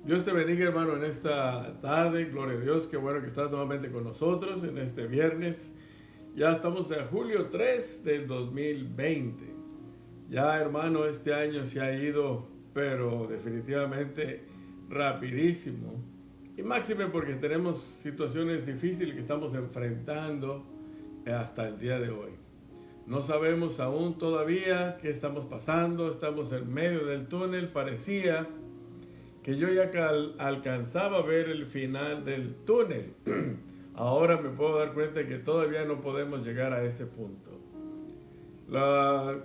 Dios te bendiga, hermano, en esta tarde. Gloria a Dios, qué bueno que estás nuevamente con nosotros en este viernes. Ya estamos en julio 3 del 2020. Ya, hermano, este año se ha ido, pero definitivamente rapidísimo. Y máxime porque tenemos situaciones difíciles que estamos enfrentando hasta el día de hoy. No sabemos aún todavía qué estamos pasando, estamos en medio del túnel, parecía que yo ya alcanzaba a ver el final del túnel. Ahora me puedo dar cuenta que todavía no podemos llegar a ese punto.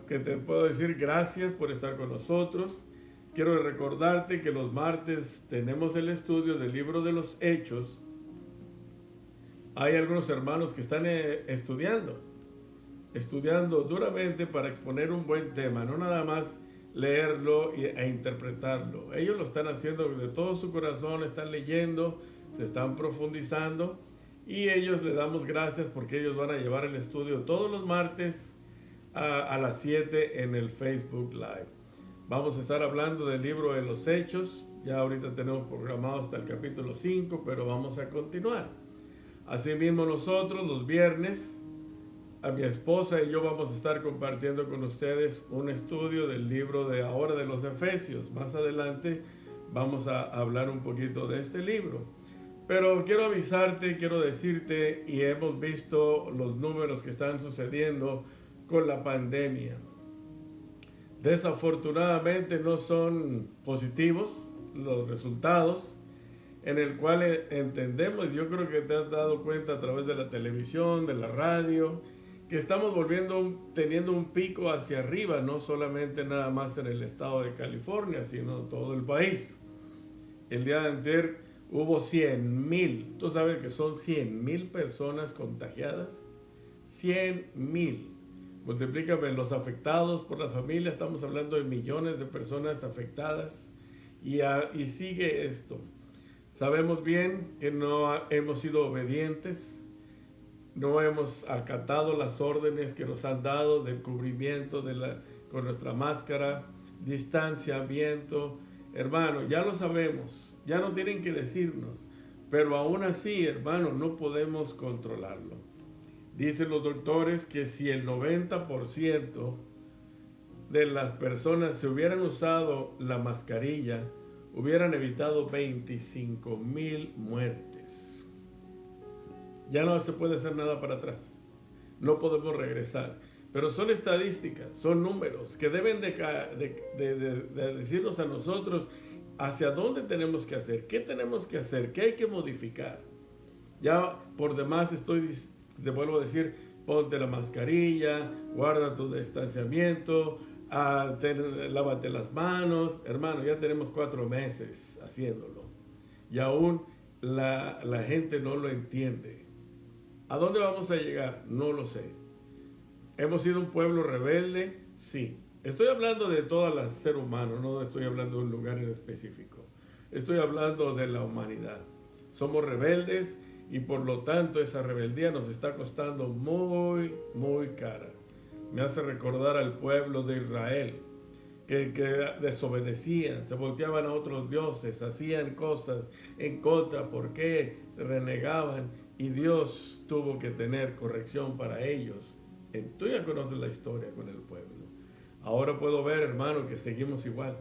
Que te puedo decir, gracias por estar con nosotros. Quiero recordarte que los martes tenemos el estudio del libro de los Hechos. Hay algunos hermanos que están estudiando duramente para exponer un buen tema, no nada más leerlo e interpretarlo. Ellos lo están haciendo de todo su corazón, están leyendo, se están profundizando y ellos les damos gracias porque ellos van a llevar el estudio todos los martes a las 7 en el Facebook Live. Vamos a estar hablando del libro de los Hechos. Ya ahorita tenemos programado hasta el capítulo 5, pero vamos a continuar. Asimismo nosotros los viernes, a mi esposa y yo vamos a estar compartiendo con ustedes un estudio del libro de ahora de los Efesios. Más adelante vamos a hablar un poquito de este libro. Pero quiero avisarte, quiero decirte, y hemos visto los números que están sucediendo con la pandemia. Desafortunadamente no son positivos los resultados, en el cual entendemos, yo creo que te has dado cuenta a través de la televisión, de la radio, que estamos teniendo un pico hacia arriba, no solamente nada más en el estado de California, sino todo el país. El día de ayer hubo 100,000, tú sabes que son 100,000 personas contagiadas, 100,000. Multiplícame los afectados por la familia, estamos hablando de millones de personas afectadas y sigue esto. Sabemos bien que no hemos sido obedientes, no hemos acatado las órdenes que nos han dado del cubrimiento con nuestra máscara, distanciamiento. Hermano, ya lo sabemos, ya no tienen que decirnos, pero aún así, hermano, no podemos controlarlo. Dicen los doctores que si el 90% de las personas se hubieran usado la mascarilla, hubieran evitado 25,000 muertes. Ya no se puede hacer nada para atrás. No podemos regresar. Pero son estadísticas, son números que deben de decirnos a nosotros hacia dónde tenemos que hacer, qué hay que modificar. Ya por demás te vuelvo a decir, ponte la mascarilla, guarda tu distanciamiento, lávate las manos. Hermano, ya tenemos 4 meses haciéndolo y aún la gente no lo entiende. ¿A dónde vamos a llegar? No lo sé. ¿Hemos sido un pueblo rebelde? Sí. Estoy hablando de todo el ser humano, no estoy hablando de un lugar en específico. Estoy hablando de la humanidad. Somos rebeldes y por lo tanto esa rebeldía nos está costando muy, muy cara. Me hace recordar al pueblo de Israel, que desobedecían, se volteaban a otros dioses, hacían cosas en contra, ¿por qué? Se renegaban y Dios tuvo que tener corrección para ellos. Tú ya conoces la historia con el pueblo. Ahora puedo ver, hermano, que seguimos igual.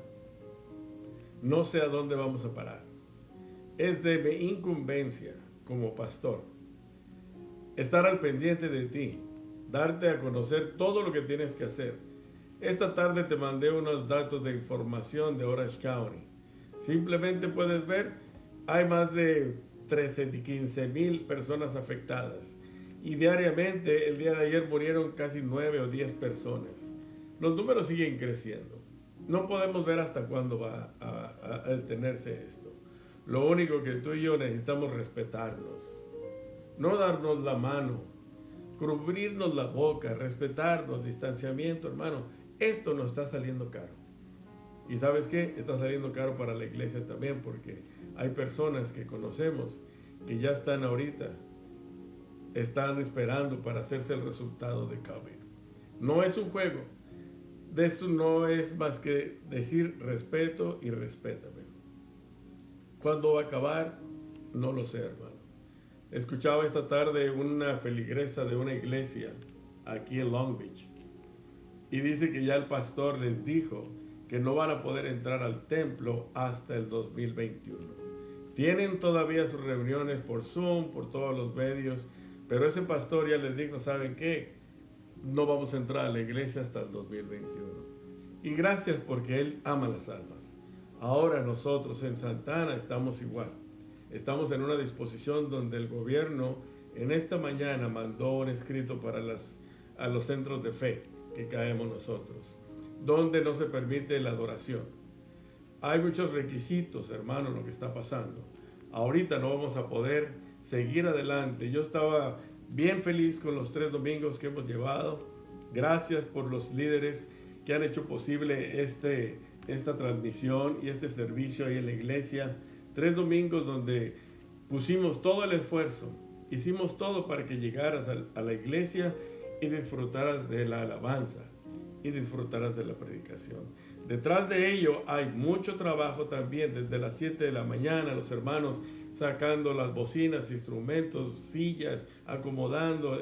No sé a dónde vamos a parar. Es de mi incumbencia como pastor estar al pendiente de ti, darte a conocer todo lo que tienes que hacer. Esta tarde te mandé unos datos de información de Orange County. Simplemente puedes ver, hay más de 15,000 personas afectadas. Y diariamente, el día de ayer murieron casi 9 o 10 personas. Los números siguen creciendo. No podemos ver hasta cuándo va a detenerse esto. Lo único que tú y yo necesitamos respetarnos. No darnos la mano, cubrirnos la boca, respetarnos, distanciamiento, hermano. Esto nos está saliendo caro. ¿Y sabes qué? Está saliendo caro para la iglesia también, porque hay personas que conocemos que ya están ahorita, están esperando para hacerse el resultado de COVID. No es un juego. De eso no es más que decir respeto y respétame. ¿Cuándo va a acabar? No lo sé, hermano. Escuchaba esta tarde una feligresa de una iglesia aquí en Long Beach y dice que ya el pastor les dijo que no van a poder entrar al templo hasta el 2021. Tienen todavía sus reuniones por Zoom, por todos los medios, pero ese pastor ya les dijo, ¿saben qué? No vamos a entrar a la iglesia hasta el 2021. Y gracias porque Él ama las almas. Ahora nosotros en Santana estamos igual. Estamos en una disposición donde el gobierno en esta mañana mandó un escrito para a los centros de fe que caemos nosotros, donde no se permite la adoración. Hay muchos requisitos, hermano, lo que está pasando. Ahorita no vamos a poder seguir adelante. Yo estaba bien feliz con los 3 domingos que hemos llevado. Gracias por los líderes que han hecho posible esta transmisión y este servicio ahí en la iglesia. 3 domingos donde pusimos todo el esfuerzo, hicimos todo para que llegaras a la iglesia y disfrutaras de la alabanza y disfrutaras de la predicación. Detrás de ello hay mucho trabajo también, desde las 7 de la mañana, los hermanos sacando las bocinas, instrumentos, sillas, acomodando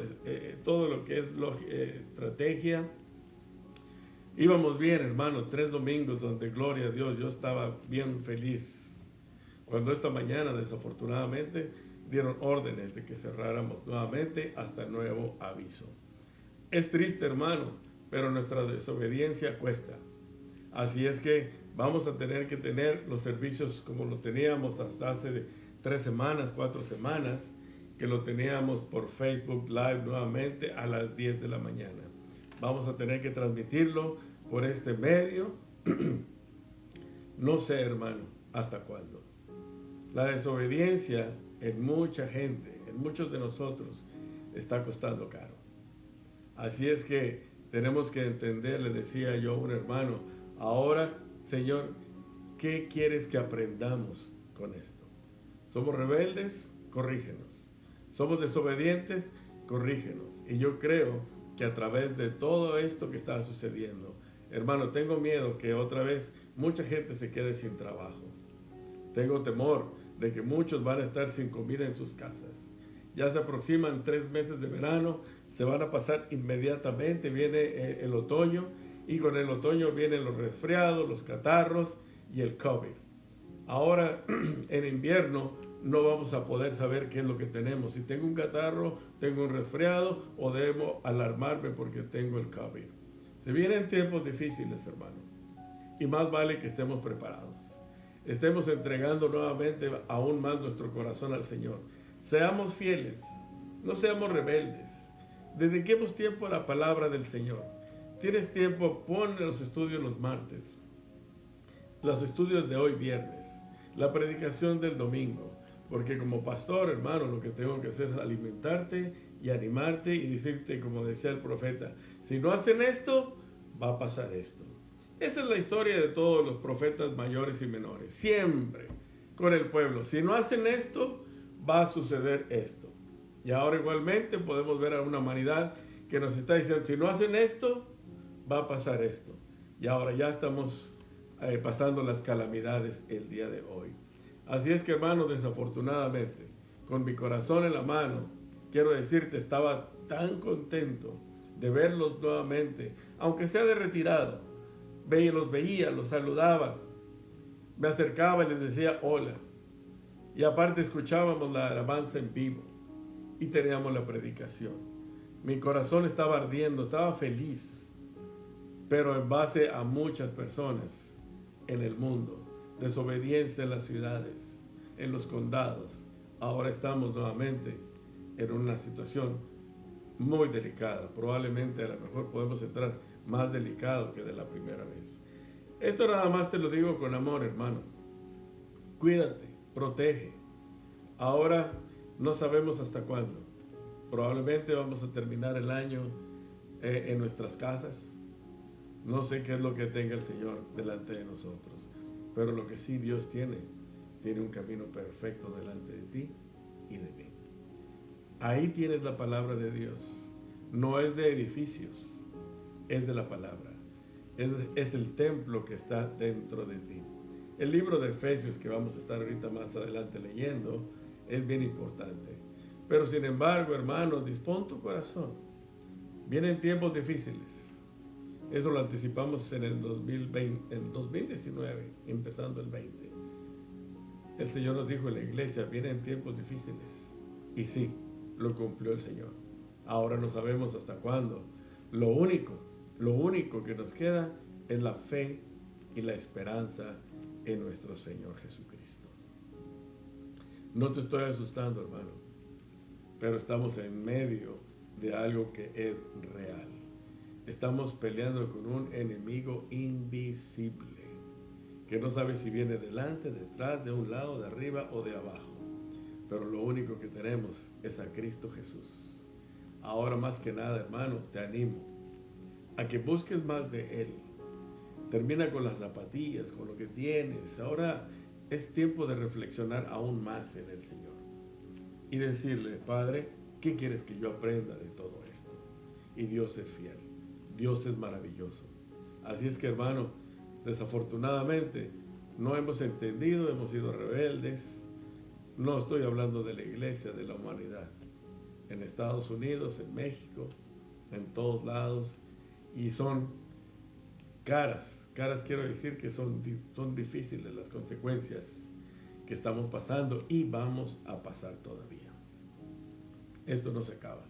todo lo que es estrategia. Íbamos bien, hermano, 3 domingos donde, gloria a Dios, yo estaba bien feliz. Cuando esta mañana, desafortunadamente, dieron órdenes de que cerráramos nuevamente hasta nuevo aviso. Es triste, hermano, pero nuestra desobediencia cuesta. Así es que vamos a tener que tener los servicios como lo teníamos hasta hace 3 semanas, 4 semanas, que lo teníamos por Facebook Live nuevamente a las 10 de la mañana. Vamos a tener que transmitirlo por este medio. No sé, hermano, hasta cuándo. La desobediencia en mucha gente, en muchos de nosotros, está costando caro. Así es que tenemos que entender, le decía yo a un hermano, ahora, Señor, ¿qué quieres que aprendamos con esto? ¿Somos rebeldes? Corrígenos. ¿Somos desobedientes? Corrígenos. Y yo creo que a través de todo esto que está sucediendo, hermano, tengo miedo que otra vez mucha gente se quede sin trabajo. Tengo temor de que muchos van a estar sin comida en sus casas. Ya se aproximan 3 meses de verano, se van a pasar inmediatamente, viene el otoño, y con el otoño vienen los resfriados, los catarros y el COVID. Ahora, en invierno, no vamos a poder saber qué es lo que tenemos. Si tengo un catarro, tengo un resfriado, o debo alarmarme porque tengo el COVID. Se vienen tiempos difíciles, hermano, y más vale que estemos preparados. Estemos entregando nuevamente aún más nuestro corazón al Señor. Seamos fieles, no seamos rebeldes. Dediquemos tiempo a la palabra del Señor. Tienes tiempo, pon los estudios los martes, los estudios de hoy viernes, la predicación del domingo. Porque como pastor, hermano, lo que tengo que hacer es alimentarte y animarte y decirte, como decía el profeta, si no hacen esto, va a pasar esto. Esa es la historia de todos los profetas mayores y menores, siempre con el pueblo. Si no hacen esto, va a suceder esto. Y ahora igualmente podemos ver a una humanidad que nos está diciendo, si no hacen esto, va a pasar esto. Y ahora ya estamos pasando las calamidades el día de hoy. Así es que, hermanos, desafortunadamente, con mi corazón en la mano, quiero decirte, estaba tan contento de verlos nuevamente, aunque sea de retirado. Los veía, los saludaba, me acercaba y les decía hola. Y aparte escuchábamos la alabanza en vivo y teníamos la predicación. Mi corazón estaba ardiendo, estaba feliz, pero en base a muchas personas en el mundo, desobediencia en las ciudades, en los condados. Ahora estamos nuevamente en una situación muy delicada. Probablemente a lo mejor podemos entrar más delicado que de la primera vez. Esto nada más te lo digo con amor, hermano. Cuídate, protege. Ahora no sabemos hasta cuándo. Probablemente vamos a terminar el año en nuestras casas. No sé qué es lo que tenga el Señor delante de nosotros, pero lo que sí Dios tiene un camino perfecto delante de ti y de mí. Ahí tienes la palabra de Dios. No es de edificios, es de la palabra. Es el templo que está dentro de ti. El libro de Efesios, que vamos a estar ahorita más adelante leyendo, es bien importante. Pero sin embargo, hermanos, dispón tu corazón. Vienen tiempos difíciles. Eso lo anticipamos en el 2019, empezando el 20. El Señor nos dijo en la iglesia, vienen tiempos difíciles. Y sí, lo cumplió el Señor. Ahora no sabemos hasta cuándo. Lo único que nos queda es la fe y la esperanza en nuestro Señor Jesucristo. No te estoy asustando, hermano, pero estamos en medio de algo que es real. Estamos peleando con un enemigo invisible, que no sabe si viene delante, detrás, de un lado, de arriba o de abajo. Pero lo único que tenemos es a Cristo Jesús. Ahora más que nada, hermano, te animo a que busques más de Él. Termina con las zapatillas, con lo que tienes. Ahora es tiempo de reflexionar aún más en el Señor. Y decirle, Padre, ¿qué quieres que yo aprenda de todo esto? Y Dios es fiel. Dios es maravilloso. Así es que, hermano, desafortunadamente no hemos entendido, hemos sido rebeldes. No estoy hablando de la iglesia, de la humanidad. En Estados Unidos, en México, en todos lados. Y son caras quiero decir que son difíciles las consecuencias que estamos pasando y vamos a pasar todavía. Esto no se acaba.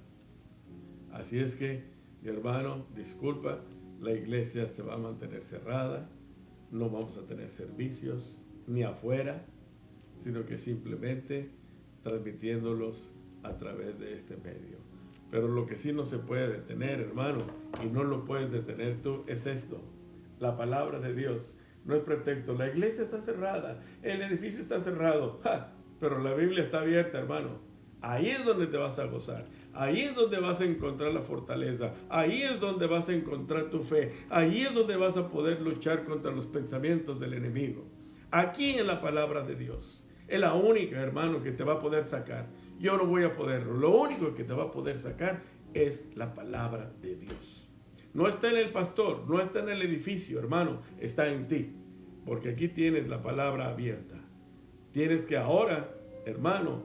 Así es que, mi hermano, disculpa, la iglesia se va a mantener cerrada, no vamos a tener servicios ni afuera, sino que simplemente transmitiéndolos a través de este medio. Pero lo que sí no se puede detener, hermano, y no lo puedes detener tú, es esto: la palabra de Dios. No es pretexto. La iglesia está cerrada, el edificio está cerrado, pero la Biblia está abierta, hermano. Ahí es donde te vas a gozar. Ahí es donde vas a encontrar la fortaleza. Ahí es donde vas a encontrar tu fe. Ahí es donde vas a poder luchar contra los pensamientos del enemigo. Aquí en la palabra de Dios. Es la única, hermano, que te va a poder sacar. Yo no voy a poderlo. Lo único que te va a poder sacar es la palabra de Dios. No está en el pastor, no está en el edificio, hermano. Está en ti. Porque aquí tienes la palabra abierta. Tienes que ahora, hermano,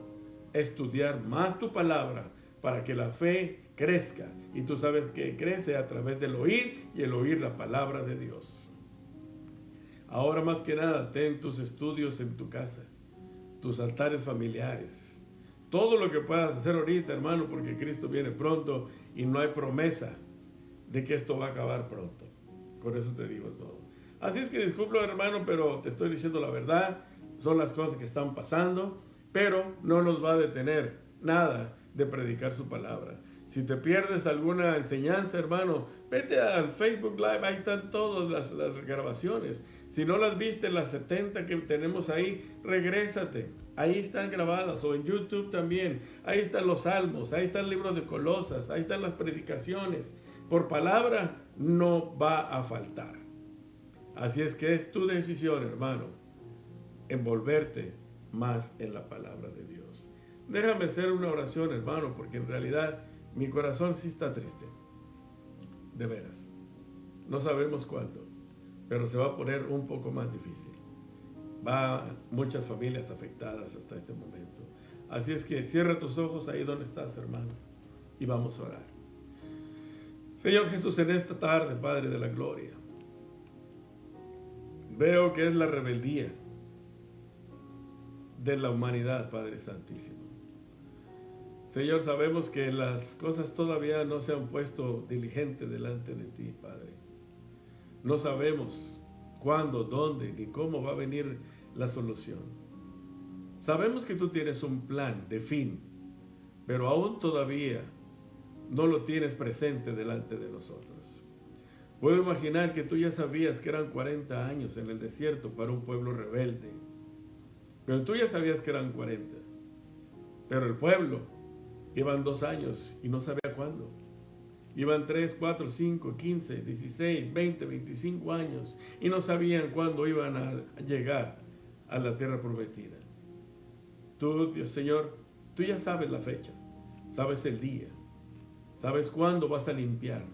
estudiar más tu palabra para que la fe crezca. Y tú sabes que crece a través del oír y el oír la palabra de Dios. Ahora más que nada, ten tus estudios en tu casa, tus altares familiares, todo lo que puedas hacer ahorita, hermano, porque Cristo viene pronto y no hay promesa de que esto va a acabar pronto. Con eso te digo todo. Así es que disculpa, hermano, pero te estoy diciendo la verdad. Son las cosas que están pasando, pero no nos va a detener nada de predicar su palabra. Si te pierdes alguna enseñanza, hermano, vete al Facebook Live, ahí están todas las grabaciones. Si no las viste, las 70 que tenemos ahí, regrésate. Ahí están grabadas, o en YouTube también. Ahí están los salmos, ahí está el libro de Colosas, ahí están las predicaciones. Por palabra no va a faltar. Así es que es tu decisión, hermano, envolverte más en la palabra de Dios. Déjame hacer una oración, hermano, porque en realidad mi corazón sí está triste. De veras. No sabemos cuándo, pero se va a poner un poco más difícil. Va muchas familias afectadas hasta este momento. Así es que cierra tus ojos ahí donde estás, hermano, y vamos a orar. Señor Jesús, en esta tarde, Padre de la gloria, veo que es la rebeldía de la humanidad, Padre Santísimo. Señor, sabemos que las cosas todavía no se han puesto diligente delante de ti, Padre. No sabemos cuándo, dónde, ni cómo va a venir la solución. Sabemos que tú tienes un plan de fin, pero aún todavía no lo tienes presente delante de nosotros. Puedo imaginar que tú ya sabías que eran 40 años en el desierto para un pueblo rebelde. Pero tú ya sabías que eran 40. Pero el pueblo iban 2 años y no sabía cuándo. Iban 3, 4, 5, 15, 16, 20, 25 años y no sabían cuándo iban a llegar a la tierra prometida. Tú, Dios Señor, tú ya sabes la fecha, sabes el día, sabes cuándo vas a limpiar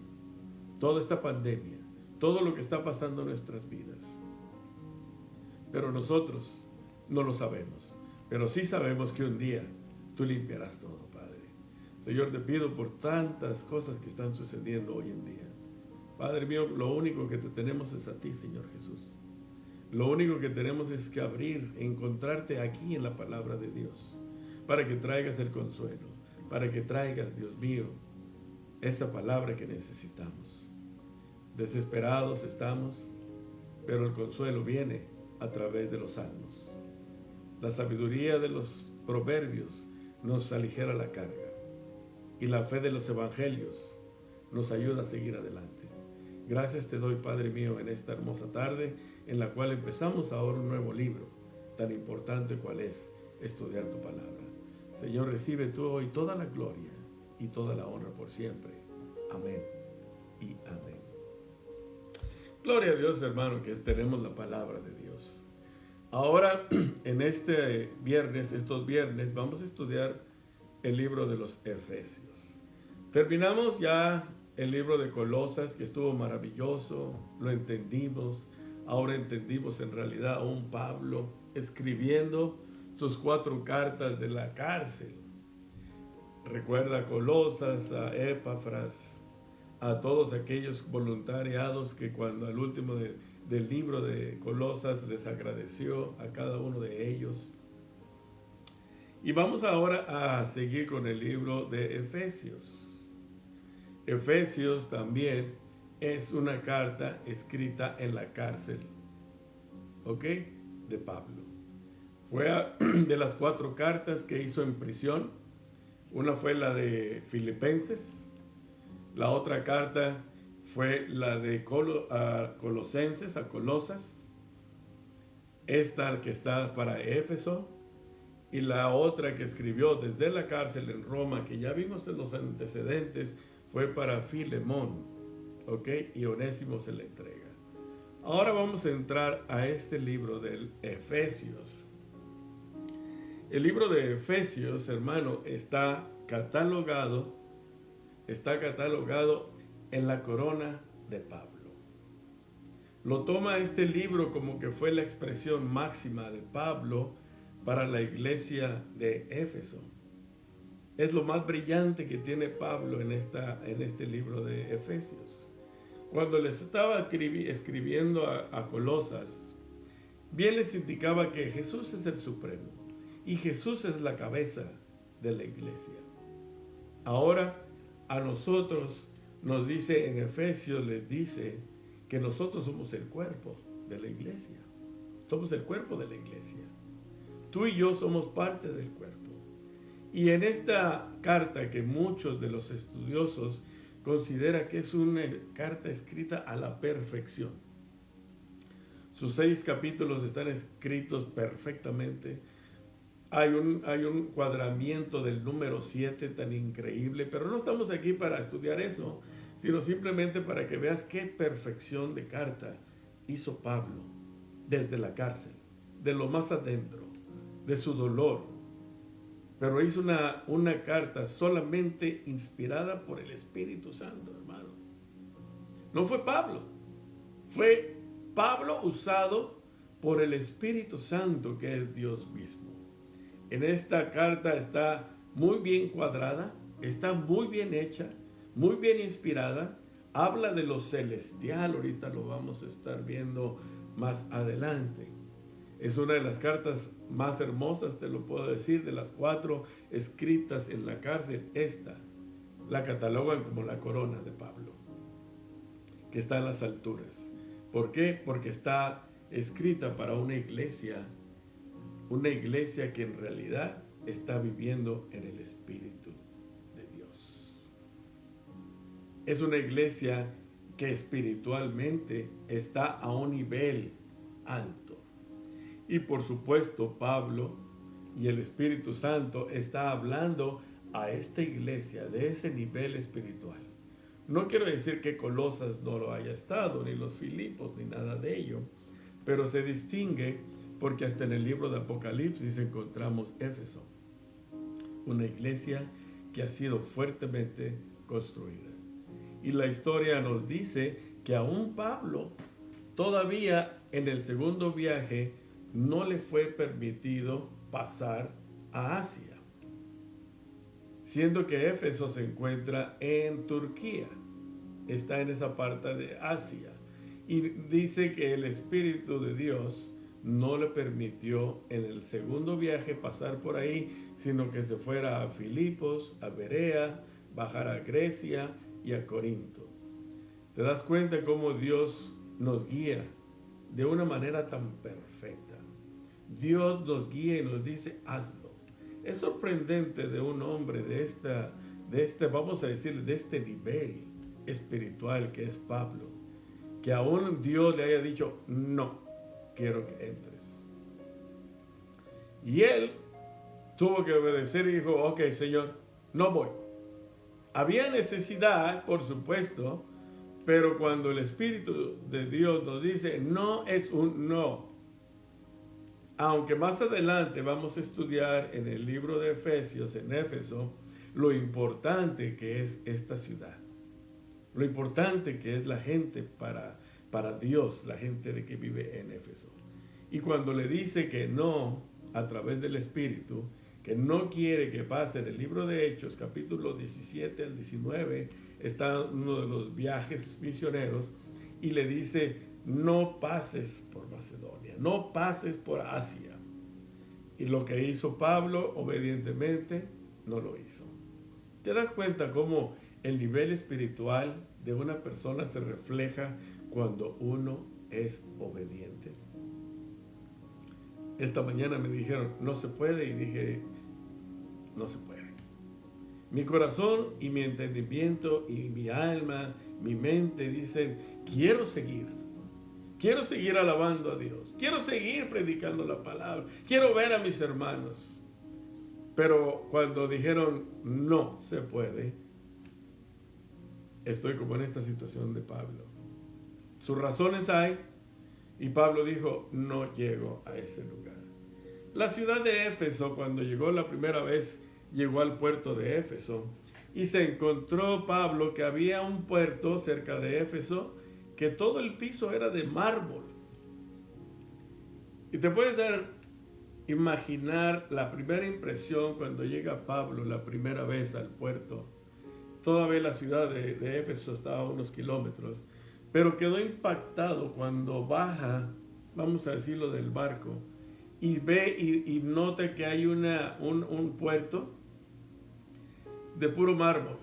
toda esta pandemia, todo lo que está pasando en nuestras vidas. pero nosotros no lo sabemos. Pero sí sabemos que un día tú limpiarás todo, Padre. Señor, te pido por tantas cosas que están sucediendo hoy en día. Padre mío, lo único que te tenemos es a ti, Señor Jesús. Lo único que tenemos es que abrir, encontrarte aquí en la palabra de Dios, para que traigas el consuelo, para que traigas, Dios mío, esa palabra que necesitamos. Desesperados estamos, pero el consuelo viene a través de los salmos. La sabiduría de los proverbios nos aligera la carga, y la fe de los evangelios nos ayuda a seguir adelante. Gracias te doy, Padre mío, en esta hermosa tarde en la cual empezamos ahora un nuevo libro, tan importante cual es estudiar tu palabra. Señor, recibe tú hoy toda la gloria y toda la honra por siempre. Amén y amén. Gloria a Dios, hermano, que tenemos la palabra de Dios. Ahora, en estos viernes, vamos a estudiar el libro de los Efesios. Terminamos ya el libro de Colosas, que estuvo maravilloso, lo entendimos. Ahora entendimos en realidad a un Pablo escribiendo sus 4 cartas de la cárcel. Recuerda a Colosas, a Epafras, a todos aquellos voluntariados que cuando al último del libro de Colosas les agradeció a cada uno de ellos. Y vamos ahora a seguir con el libro de Efesios. Efesios también es una carta escrita en la cárcel, ¿ok? De Pablo. Fue de las 4 cartas que hizo en prisión. Una fue la de Filipenses, la otra carta fue la de Colosenses, a Colosas, esta que está para Éfeso, y la otra que escribió desde la cárcel en Roma, que ya vimos en los antecedentes, fue para Filemón, ¿ok? Y Onésimo se le entrega. Ahora vamos a entrar a este libro de Efesios. El libro de Efesios, hermano, está catalogado en la corona de Pablo. Lo toma este libro como que fue la expresión máxima de Pablo para la iglesia de Éfeso. Es lo más brillante que tiene Pablo en este libro de Efesios. Cuando les estaba escribiendo a Colosas, bien les indicaba que Jesús es el supremo y Jesús es la cabeza de la iglesia. Ahora a nosotros nos dice en Efesios, les dice que nosotros somos el cuerpo de la iglesia. Somos el cuerpo de la iglesia. Tú y yo somos parte del cuerpo. Y en esta carta que muchos de los estudiosos consideran que es una carta escrita a la perfección. Sus 6 capítulos están escritos perfectamente. Hay un cuadramiento del número 7 tan increíble, pero no estamos aquí para estudiar eso, sino simplemente para que veas qué perfección de carta hizo Pablo desde la cárcel, de lo más adentro, de su dolor. Pero hizo una carta solamente inspirada por el Espíritu Santo, hermano. No fue Pablo. Fue Pablo usado por el Espíritu Santo, que es Dios mismo. En esta carta está muy bien cuadrada, está muy bien hecha, muy bien inspirada. Habla de lo celestial, ahorita lo vamos a estar viendo más adelante. Es una de las cartas más hermosas, te lo puedo decir, de las 4 escritas en la cárcel. Esta la catalogan como la corona de Pablo, que está en las alturas. ¿Por qué? Porque está escrita para una iglesia que en realidad está viviendo en el Espíritu de Dios. Es una iglesia que espiritualmente está a un nivel alto. Y por supuesto, Pablo y el Espíritu Santo está hablando a esta iglesia de ese nivel espiritual. No quiero decir que Colosas no lo haya estado, ni los Filipos, ni nada de ello, pero se distingue porque hasta en el libro de Apocalipsis encontramos Éfeso, una iglesia que ha sido fuertemente construida. Y la historia nos dice que aún Pablo, todavía en el segundo viaje, no le fue permitido pasar a Asia, siendo que Éfeso se encuentra en Turquía, está en esa parte de Asia, y dice que el Espíritu de Dios no le permitió en el segundo viaje pasar por ahí, sino que se fuera a Filipos, a Berea, bajar a Grecia y a Corinto. ¿Te das cuenta cómo Dios nos guía de una manera tan perfecta? Dios nos guía y nos dice, hazlo. Es sorprendente de un hombre de vamos a decir, de este nivel espiritual que es Pablo, que aún Dios le haya dicho, no quiero que entres. Y él tuvo que obedecer y dijo, ok, Señor, no voy. Había necesidad, por supuesto, pero cuando el Espíritu de Dios nos dice, no es un no. Aunque más adelante vamos a estudiar en el libro de Efesios, en Éfeso, lo importante que es esta ciudad. Lo importante que es la gente para Dios, la gente de que vive en Éfeso. Y cuando le dice que no, a través del Espíritu, que no quiere que pase en el libro de Hechos, capítulo 17 al 19, está uno de los viajes misioneros, y le dice, no pases por Macedonia, no pases por Asia. Y lo que hizo Pablo, obedientemente, no lo hizo. ¿Te das cuenta cómo el nivel espiritual de una persona se refleja cuando uno es obediente? Esta mañana me dijeron, no se puede, y dije, no se puede. Mi corazón y mi entendimiento y mi alma, mi mente dicen, quiero seguir alabando a Dios, quiero seguir predicando la palabra, quiero ver a mis hermanos. Pero cuando dijeron, no se puede, estoy como en esta situación de Pablo. Sus razones hay, y Pablo dijo, no llego a ese lugar. La ciudad de Éfeso, cuando llegó la primera vez, llegó al puerto de Éfeso, y se encontró Pablo que había un puerto cerca de Éfeso, que todo el piso era de mármol. Y te puedes imaginar la primera impresión cuando llega Pablo la primera vez al puerto. Todavía la ciudad de Éfeso estaba a unos kilómetros, pero quedó impactado cuando baja, vamos a decirlo, del barco, y ve y nota que hay un puerto de puro mármol.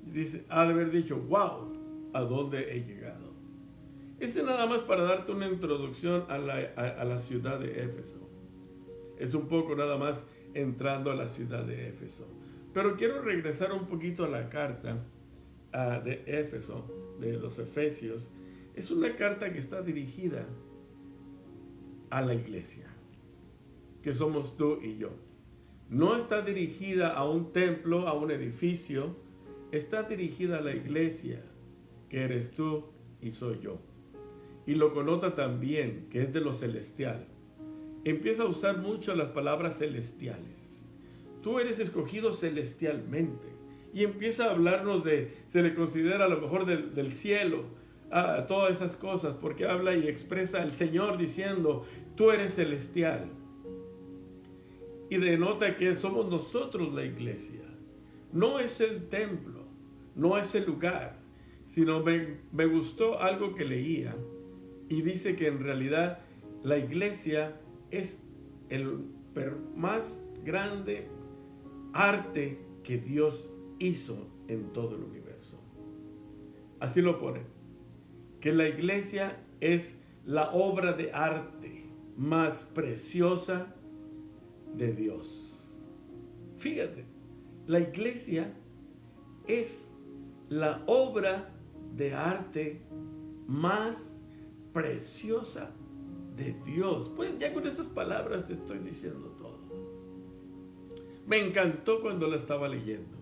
Y dice, ha de haber dicho, wow, ¿a dónde he llegado? Este nada más para darte una introducción a la ciudad de Éfeso. Es un poco nada más entrando a la ciudad de Éfeso. Pero quiero regresar un poquito a la carta de Éfeso, de los Efesios. Es una carta que está dirigida a la iglesia, que somos tú y yo. No está dirigida a un templo, a un edificio. Está dirigida a la iglesia, que eres tú y soy yo. Y lo connota también, que es de lo celestial. Empieza a usar mucho las palabras celestiales. Tú eres escogido celestialmente. Y empieza a hablarnos se le considera a lo mejor del cielo, a todas esas cosas, porque habla y expresa al Señor diciendo, tú eres celestial. Y denota que somos nosotros la iglesia. No es el templo, no es el lugar, sino me gustó algo que leía, y dice que en realidad la iglesia es el más grande arte que Dios hizo en todo el universo. Así lo pone, que la iglesia es la obra de arte más preciosa de Dios. Fíjate, la iglesia es la obra de arte más preciosa de Dios. Pues ya con esas palabras te estoy diciendo todo. Me encantó cuando la estaba leyendo,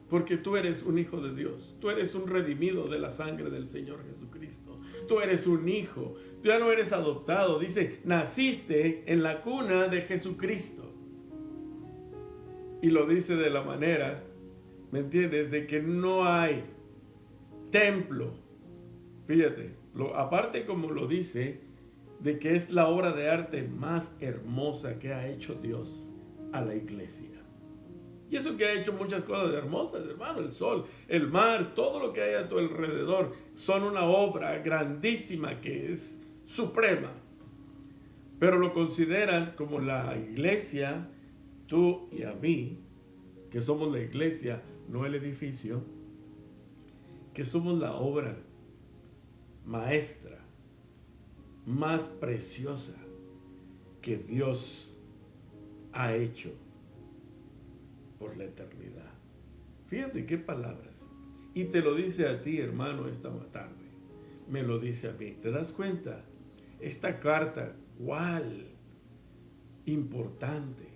porque tú eres un hijo de Dios, tú eres un redimido de la sangre del Señor Jesucristo, tú eres un hijo, tú ya no eres adoptado, dice, naciste en la cuna de Jesucristo. Y lo dice de la manera, ¿me entiendes?, de que no hay templo. Fíjate, aparte como lo dice, de que es la obra de arte más hermosa que ha hecho Dios a la iglesia. Y eso que ha hecho muchas cosas hermosas, hermano, el sol, el mar, todo lo que hay a tu alrededor, son una obra grandísima que es suprema. Pero lo consideran como la iglesia, tú y a mí, que somos la iglesia, no el edificio, que somos la obra maestra, más preciosa que Dios ha hecho por la eternidad. Fíjate qué palabras. Y te lo dice a ti, hermano, esta tarde. Me lo dice a mí. ¿Te das cuenta? Esta carta, ¿cuál? Importante.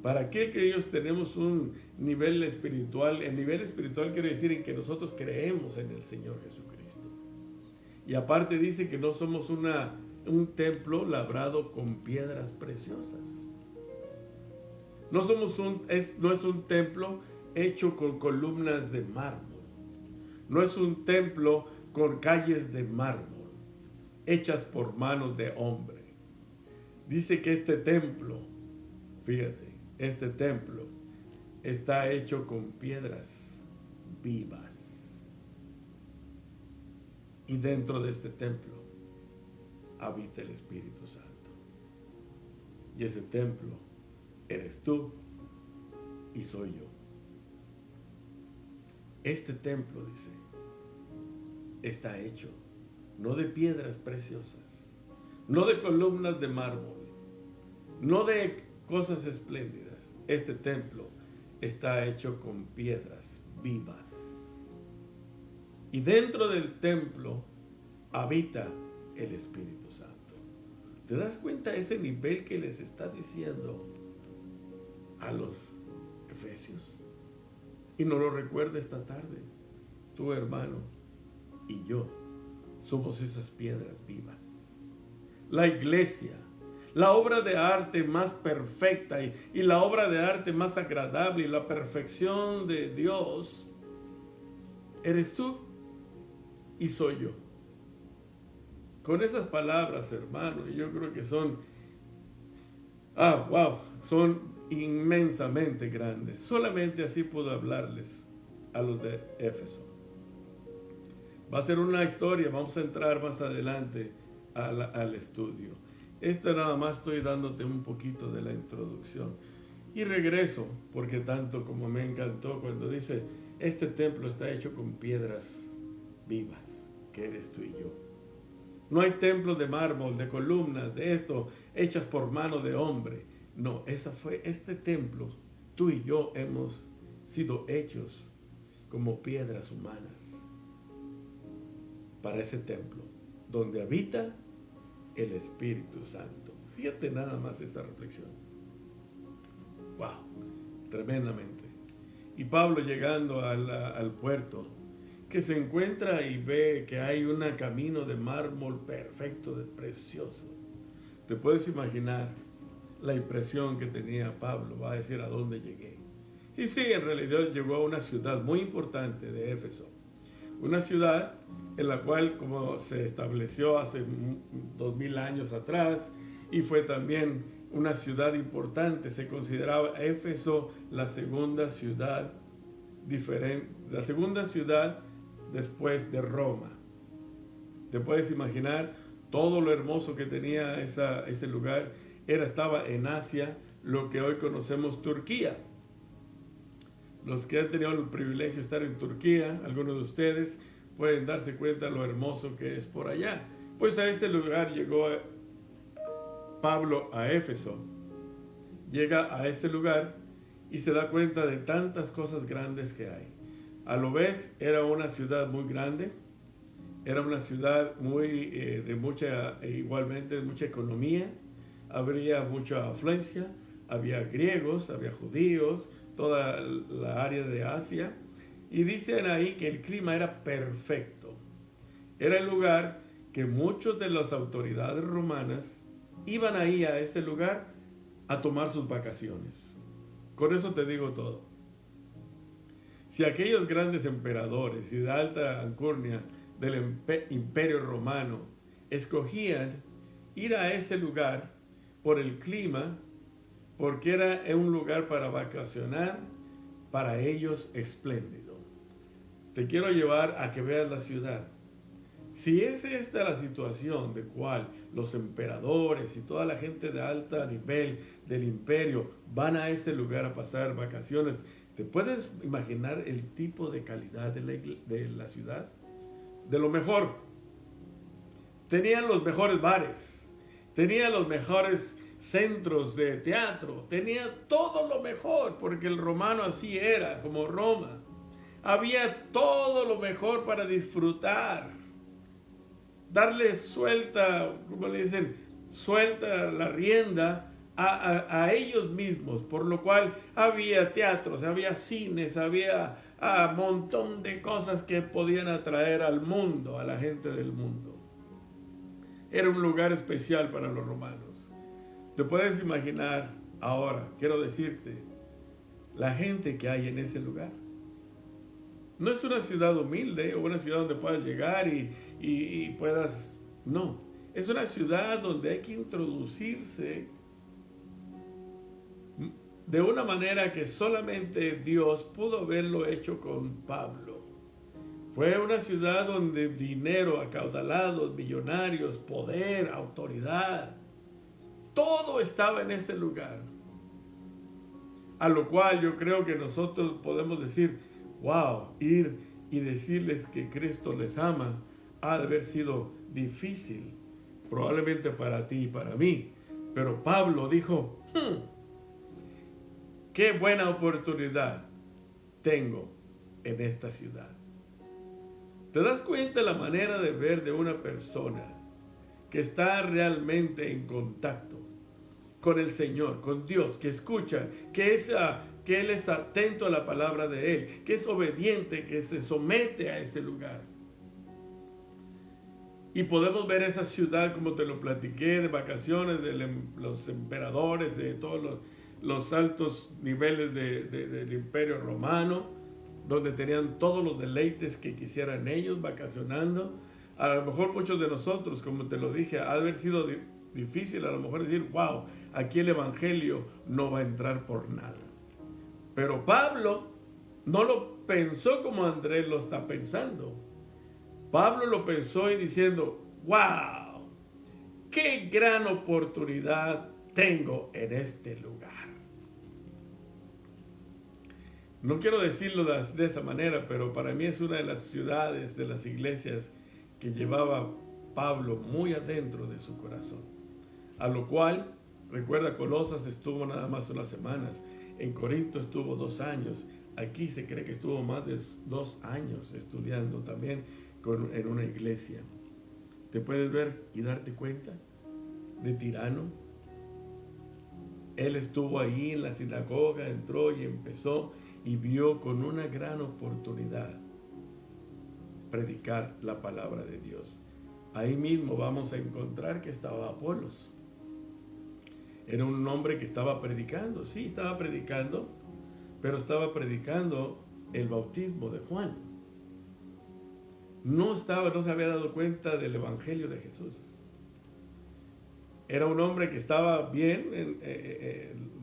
Para aquel que ellos tenemos un nivel espiritual. El nivel espiritual quiere decir en que nosotros creemos en el Señor Jesucristo. Y aparte dice que no somos un templo labrado con piedras preciosas. No es un templo hecho con columnas de mármol. No es un templo con calles de mármol, hechas por manos de hombre. Dice que este templo, fíjate, este templo está hecho con piedras vivas. Y dentro de este templo habita el Espíritu Santo. Y ese templo eres tú y soy yo. Este templo, dice, está hecho no de piedras preciosas, no de columnas de mármol, no de cosas espléndidas. Este templo está hecho con piedras vivas. Y dentro del templo habita el Espíritu Santo. ¿Te das cuenta de ese nivel que les está diciendo a los efesios? Y nos lo recuerda esta tarde. Tu hermano y yo somos esas piedras vivas. La iglesia, la obra de arte más perfecta y la obra de arte más agradable y la perfección de Dios, eres tú y soy yo. Con esas palabras, hermano, yo creo que son inmensamente grandes. Solamente así puedo hablarles a los de Éfeso. Va a ser una historia, vamos a entrar más adelante al estudio. Nada más estoy dándote un poquito de la introducción. Y regreso, porque tanto como me encantó cuando dice, este templo está hecho con piedras vivas, que eres tú y yo. No hay templos de mármol, de columnas, de esto, hechas por mano de hombre. No, este templo, tú y yo hemos sido hechos como piedras humanas para ese templo, donde habita el Espíritu Santo. Fíjate nada más esta reflexión. Wow, tremendamente. Y Pablo llegando al puerto, que se encuentra y ve que hay un camino de mármol perfecto, precioso. Te puedes imaginar la impresión que tenía Pablo. Va a decir, ¿a dónde llegué? Y sí, en realidad llegó a una ciudad muy importante de Éfeso. Una ciudad en la cual, como se estableció hace 2000 años atrás, y fue también una ciudad importante, se consideraba Éfeso la segunda ciudad después de Roma. Te puedes imaginar todo lo hermoso que tenía ese lugar. Estaba en Asia, lo que hoy conocemos Turquía. Los que han tenido el privilegio de estar en Turquía, algunos de ustedes pueden darse cuenta de lo hermoso que es por allá. Pues a ese lugar llegó Pablo, a Éfeso. Llega a ese lugar y se da cuenta de tantas cosas grandes que hay. A lo vez era una ciudad muy grande, era una ciudad igualmente de mucha economía, habría mucha afluencia, había griegos, había judíos, toda la área de Asia, y dicen ahí que el clima era perfecto. Era el lugar que muchos de las autoridades romanas iban ahí a ese lugar a tomar sus vacaciones. Con eso te digo todo. Si aquellos grandes emperadores y de alta alcurnia del imperio romano escogían ir a ese lugar por el clima, porque era un lugar para vacacionar, para ellos espléndido. Te quiero llevar a que veas la ciudad. Si es esta la situación de cual los emperadores y toda la gente de alto nivel del imperio van a ese lugar a pasar vacaciones, ¿te puedes imaginar el tipo de calidad de la ciudad? De lo mejor. Tenían los mejores bares, tenían los mejores centros de teatro, tenía todo lo mejor, porque el romano así era, como Roma. Había todo lo mejor para disfrutar. Darle suelta, como le dicen, suelta la rienda a ellos mismos, por lo cual había teatros, había cines, había un montón de cosas que podían atraer al mundo, a la gente del mundo. Era un lugar especial para los romanos. Te puedes imaginar ahora, quiero decirte, la gente que hay en ese lugar. No es una ciudad humilde o una ciudad donde puedas llegar y puedas... No, es una ciudad donde hay que introducirse de una manera que solamente Dios pudo haberlo hecho con Pablo. Fue una ciudad donde dinero, acaudalados, millonarios, poder, autoridad, todo estaba en este lugar. A lo cual yo creo que nosotros podemos decir, wow, ir y decirles que Cristo les ama ha de haber sido difícil, probablemente para ti y para mí. Pero Pablo dijo, qué buena oportunidad tengo en esta ciudad. ¿Te das cuenta la manera de ver de una persona que está realmente en contacto con el Señor, con Dios, que escucha, que Él es atento a la palabra de Él, que es obediente, que se somete a ese lugar? Y podemos ver esa ciudad, como te lo platiqué, de vacaciones, de los emperadores, de todos los altos niveles del imperio romano, donde tenían todos los deleites que quisieran ellos vacacionando. A lo mejor muchos de nosotros, como te lo dije, ha de haber sido difícil a lo mejor decir, wow, aquí el evangelio no va a entrar por nada. Pero Pablo no lo pensó como Andrés lo está pensando. Pablo lo pensó y diciendo, wow, qué gran oportunidad tengo en este lugar. No quiero decirlo de esa manera, pero para mí es una de las ciudades, de las iglesias que llevaba Pablo muy adentro de su corazón. A lo cual, recuerda, Colosas estuvo nada más unas semanas, en Corinto estuvo 2 años, aquí se cree que estuvo más de 2 años estudiando también en una iglesia. ¿Te puedes ver y darte cuenta de Tirano? Él estuvo ahí en la sinagoga, entró y empezó y vio con una gran oportunidad predicar la palabra de Dios. Ahí mismo vamos a encontrar que estaba Apolos. Era un hombre que estaba predicando, sí, estaba predicando, pero estaba predicando el bautismo de Juan. No se había dado cuenta del evangelio de Jesús. Era un hombre que estaba bien,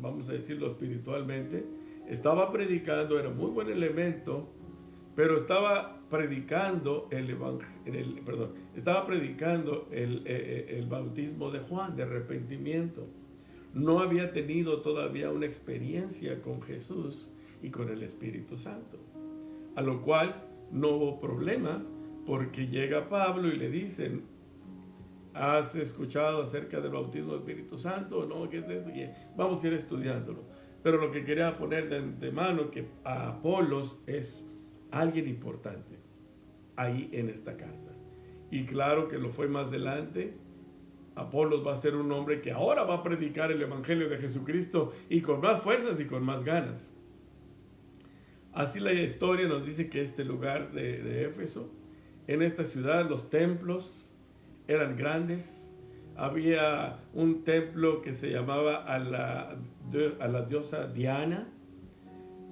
vamos a decirlo espiritualmente, estaba predicando, era muy buen elemento, pero estaba predicando el bautismo de Juan, de arrepentimiento. No había tenido todavía una experiencia con Jesús y con el Espíritu Santo. A lo cual no hubo problema, porque llega Pablo y le dicen, ¿has escuchado acerca del bautismo del Espíritu Santo? No, ¿qué es esto? Vamos a ir estudiándolo. Pero lo que quería poner de antemano, que a Apolos es alguien importante ahí en esta carta. Y claro que lo fue más adelante. Apolos va a ser un hombre que ahora va a predicar el evangelio de Jesucristo y con más fuerzas y con más ganas. Así la historia nos dice que este lugar de Éfeso, en esta ciudad, los templos eran grandes. Había un templo que se llamaba a la diosa Diana.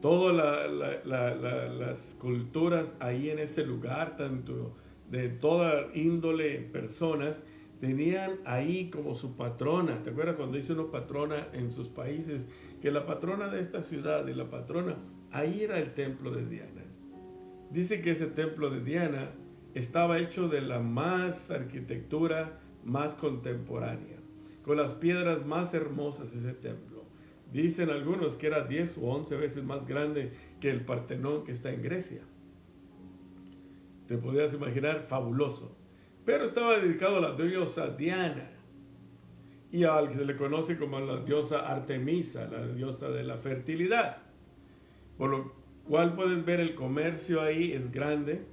Todas las culturas ahí en ese lugar, tanto de toda índole personas, tenían ahí como su patrona. ¿Te acuerdas cuando dice uno patrona en sus países? Que la patrona de esta ciudad y la patrona, ahí era el templo de Diana. Dice que ese templo de Diana estaba hecho de la más arquitectura más contemporánea, con las piedras más hermosas ese templo. Dicen algunos que era 10 o 11 veces más grande que el Partenón que está en Grecia. Te podrías imaginar, fabuloso. Pero estaba dedicado a la diosa Diana y al que se le conoce como la diosa Artemisa, la diosa de la fertilidad. Por lo cual puedes ver el comercio ahí es grande.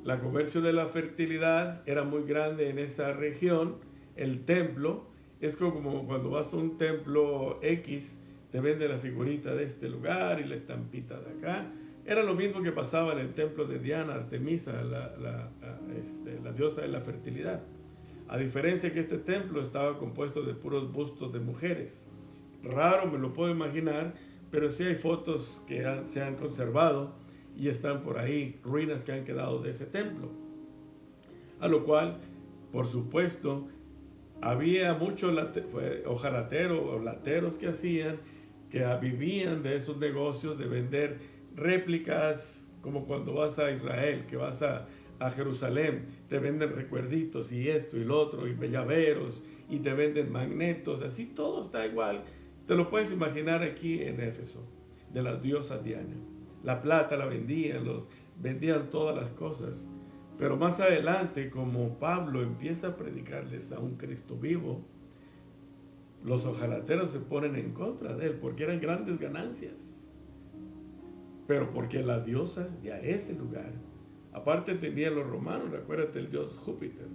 El comercio de la fertilidad era muy grande en esa región. El templo es como cuando vas a un templo X, te venden la figurita de este lugar y la estampita de acá. Era lo mismo que pasaba en el templo de Diana, Artemisa, la diosa de la fertilidad. A diferencia que este templo estaba compuesto de puros bustos de mujeres. Raro, me lo puedo imaginar, pero sí hay fotos que se han conservado y están por ahí, ruinas que han quedado de ese templo. A lo cual, por supuesto, había muchos ojalateros o lateros que hacían, que vivían de esos negocios de vender réplicas, como cuando vas a Israel, que vas a Jerusalén, te venden recuerditos y esto y lo otro, y llaveros, y te venden magnetos, así todo está igual. Te lo puedes imaginar aquí en Éfeso, de la diosa Diana. La plata la vendían todas las cosas. Pero más adelante, como Pablo empieza a predicarles a un Cristo vivo, los ojalateros se ponen en contra de él, porque eran grandes ganancias. Pero porque la diosa de a ese lugar, aparte tenían los romanos, recuérdate el dios Júpiter,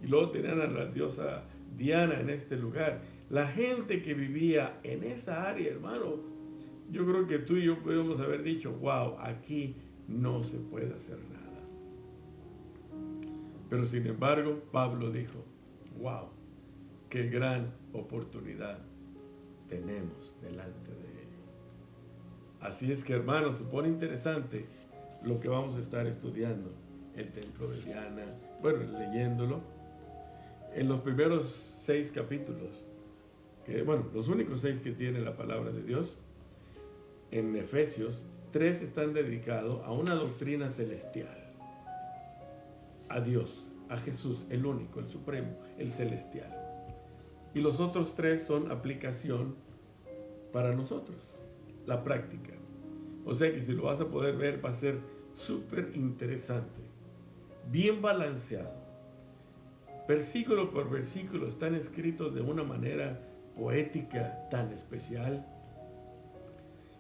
y luego tenían a la diosa Diana en este lugar. La gente que vivía en esa área, hermano, yo creo que tú y yo podemos haber dicho, wow, aquí no se puede hacer nada. Pero sin embargo, Pablo dijo, wow, qué gran oportunidad tenemos delante de él. Así es que, hermanos, se pone interesante lo que vamos a estar estudiando. El templo de Diana, bueno, leyéndolo. En los primeros 6 capítulos, los únicos 6 que tiene la palabra de Dios, en Efesios, 3 están dedicados a una doctrina celestial. A Dios, a Jesús, el único, el supremo, el celestial. Y los otros 3 son aplicación para nosotros, la práctica. O sea que si lo vas a poder ver va a ser súper interesante, bien balanceado. Versículo por versículo están escritos de una manera poética tan especial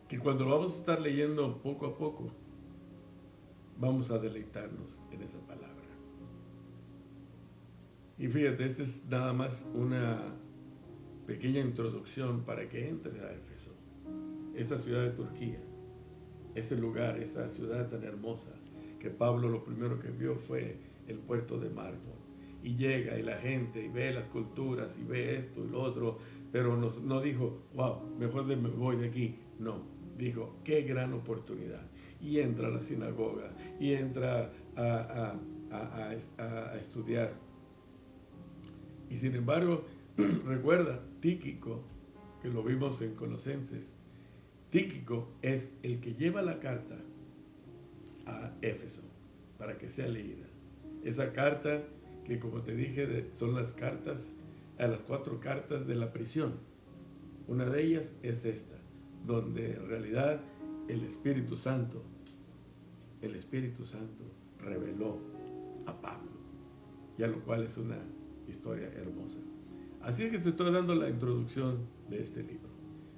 que cuando lo vamos a estar leyendo poco a poco vamos a deleitarnos en esa palabra. Y fíjate, esta es nada más una pequeña introducción para que entres a Éfeso, esa ciudad de Turquía, ese lugar, esa ciudad tan hermosa, que Pablo lo primero que vio fue el puerto de mármol. Y llega y la gente y ve las culturas y ve esto y lo otro, pero no dijo, wow, mejor me voy de aquí. No, dijo, qué gran oportunidad. Y entra a la sinagoga y entra a estudiar. Y sin embargo, recuerda, Tíquico, que lo vimos en Colosenses, Tíquico es el que lleva la carta a Éfeso para que sea leída. Esa carta que, como te dije, son las 4 cartas de la prisión. Una de ellas es esta, donde en realidad el Espíritu Santo reveló a Pablo, y a lo cual es una historia hermosa. Así es que te estoy dando la introducción de este libro.